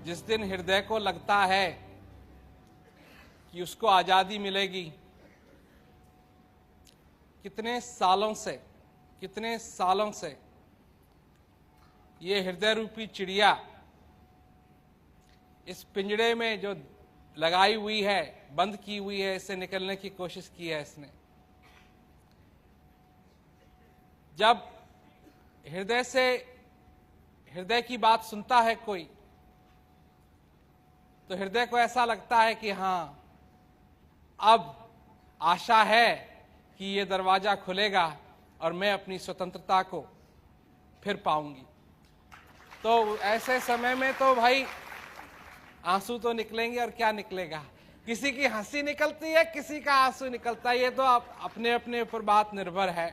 जिस दिन हृदय को लगता है कि उसको आजादी मिलेगी, कितने सालों से ये हृदय रूपी चिड़िया इस पिंजड़े में जो लगाई हुई है, बंद की हुई है, इससे निकलने की कोशिश की है इसने। जब हृदय की बात सुनता है कोई, तो हृदय को ऐसा लगता है कि हां, अब आशा है कि ये दरवाजा खुलेगा और मैं अपनी स्वतंत्रता को फिर पाऊंगी। तो ऐसे समय में तो भाई आंसू तो निकलेंगे, और क्या निकलेगा। किसी की हंसी निकलती है, किसी का आंसू निकलता है, ये तो आप अपने अपने ऊपर बात निर्भर है।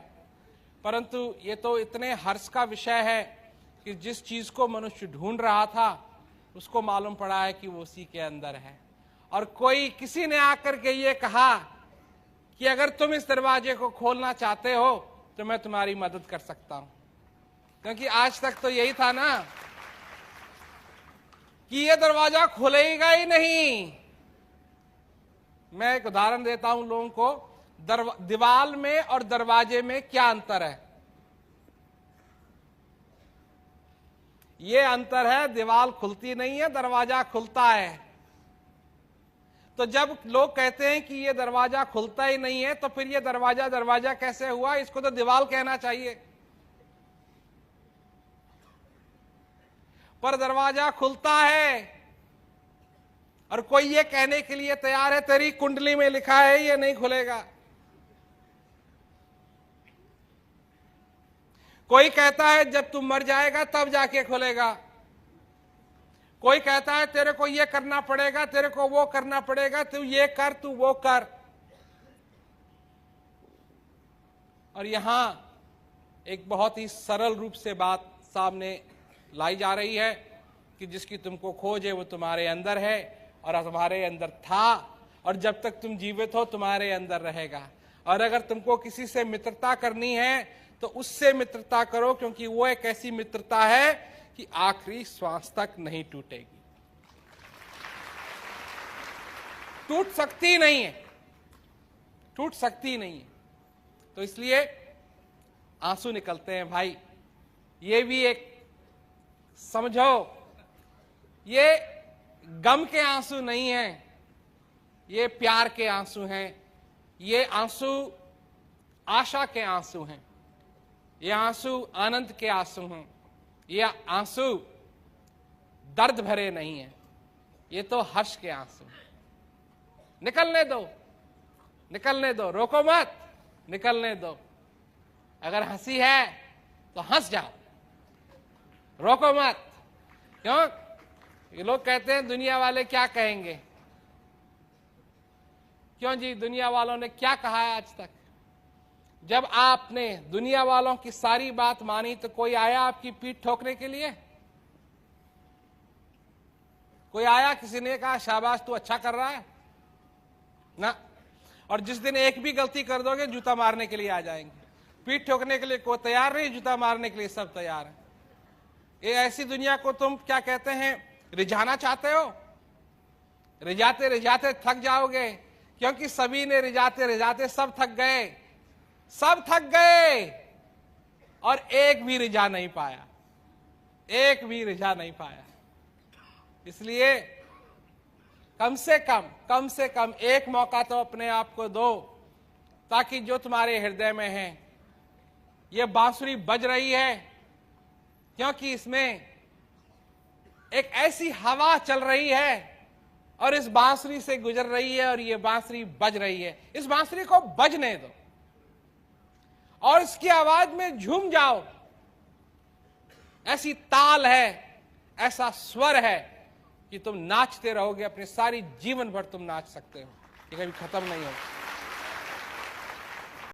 परंतु ये तो इतने हर्ष का विषय है कि जिस चीज को मनुष्य ढूंढ रहा था उसको मालूम पड़ा है कि वो उसी के अंदर है। और किसी ने आकर के ये कहा कि अगर तुम इस दरवाजे को खोलना चाहते हो तो मैं तुम्हारी मदद कर सकता हूं। क्योंकि आज तक तो यही था ना कि ये दरवाजा खुलेगा ही नहीं। मैं एक उदाहरण देता हूं लोगों को, दीवार में और दरवाजे में क्या अंतर है। ये अंतर है, दीवार खुलती नहीं है, दरवाजा खुलता है। तो जब लोग कहते हैं कि ये दरवाजा खुलता ही नहीं है, तो फिर ये दरवाजा कैसे हुआ? इसको तो दीवार कहना चाहिए। पर दरवाजा खुलता है, और कोई ये कहने के लिए तैयार है तेरी कुंडली में लिखा है ये नहीं खुलेगा। कोई कहता है जब तू मर जाएगा तब जाके खुलेगा। कोई कहता है तेरे को ये करना पड़ेगा, तेरे को वो करना पड़ेगा, तू ये कर, तू वो कर। और यहां एक बहुत ही सरल रूप से बात सामने लाई जा रही है कि जिसकी तुमको खोज है वो तुम्हारे अंदर है, और तुम्हारे अंदर था, और जब तक तुम जीवित हो तुम्हारे अंदर रहेगा। और अगर तुमको किसी से मित्रता करनी है तो उससे मित्रता करो, क्योंकि वो एक ऐसी मित्रता है कि आखिरी श्वास तक नहीं टूटेगी, टूट सकती नहीं है। तो इसलिए आंसू निकलते हैं भाई। ये भी एक समझो, ये गम के आंसू नहीं हैं, ये प्यार के आंसू हैं, ये आंसू आशा के आंसू हैं, ये आंसू आनंद के आंसू हैं, ये आंसू दर्द भरे नहीं हैं, ये तो हर्ष के आंसू हैं। निकलने दो, रोको मत, निकलने दो। अगर हंसी है तो हंस जाओ, रोको मत। क्यों? ये लोग कहते हैं दुनिया वाले क्या कहेंगे। क्यों जी, दुनिया वालों ने क्या कहा है आज तक? जब आपने दुनिया वालों की सारी बात मानी तो कोई आया आपकी पीठ ठोकने के लिए? कोई आया, किसी ने कहा शाबाश तू अच्छा कर रहा है ना? और जिस दिन एक भी गलती कर दोगे जूता मारने के लिए आ जाएंगे। पीठ ठोकने के लिए कोई तैयार नहीं, जूता मारने के लिए सब तैयार है। ये ऐसी दुनिया को तुम क्या कहते हैं, रिझाना चाहते हो? रिझाते रिझाते थक जाओगे, क्योंकि सभी ने रिझाते रिझाते सब थक गए, और एक भी रिझा नहीं पाया। इसलिए कम से कम एक मौका तो अपने आप को दो, ताकि जो तुम्हारे हृदय में है ये बांसुरी बज रही है, क्योंकि इसमें एक ऐसी हवा चल रही है और इस बांसुरी से गुजर रही है, और ये बांसुरी बज रही है। इस बांसुरी को बजने दो और इसकी आवाज में झूम जाओ। ऐसी ताल है, ऐसा स्वर है कि तुम नाचते रहोगे, अपने सारी जीवन भर तुम नाच सकते हो, ये कभी खत्म नहीं होगा।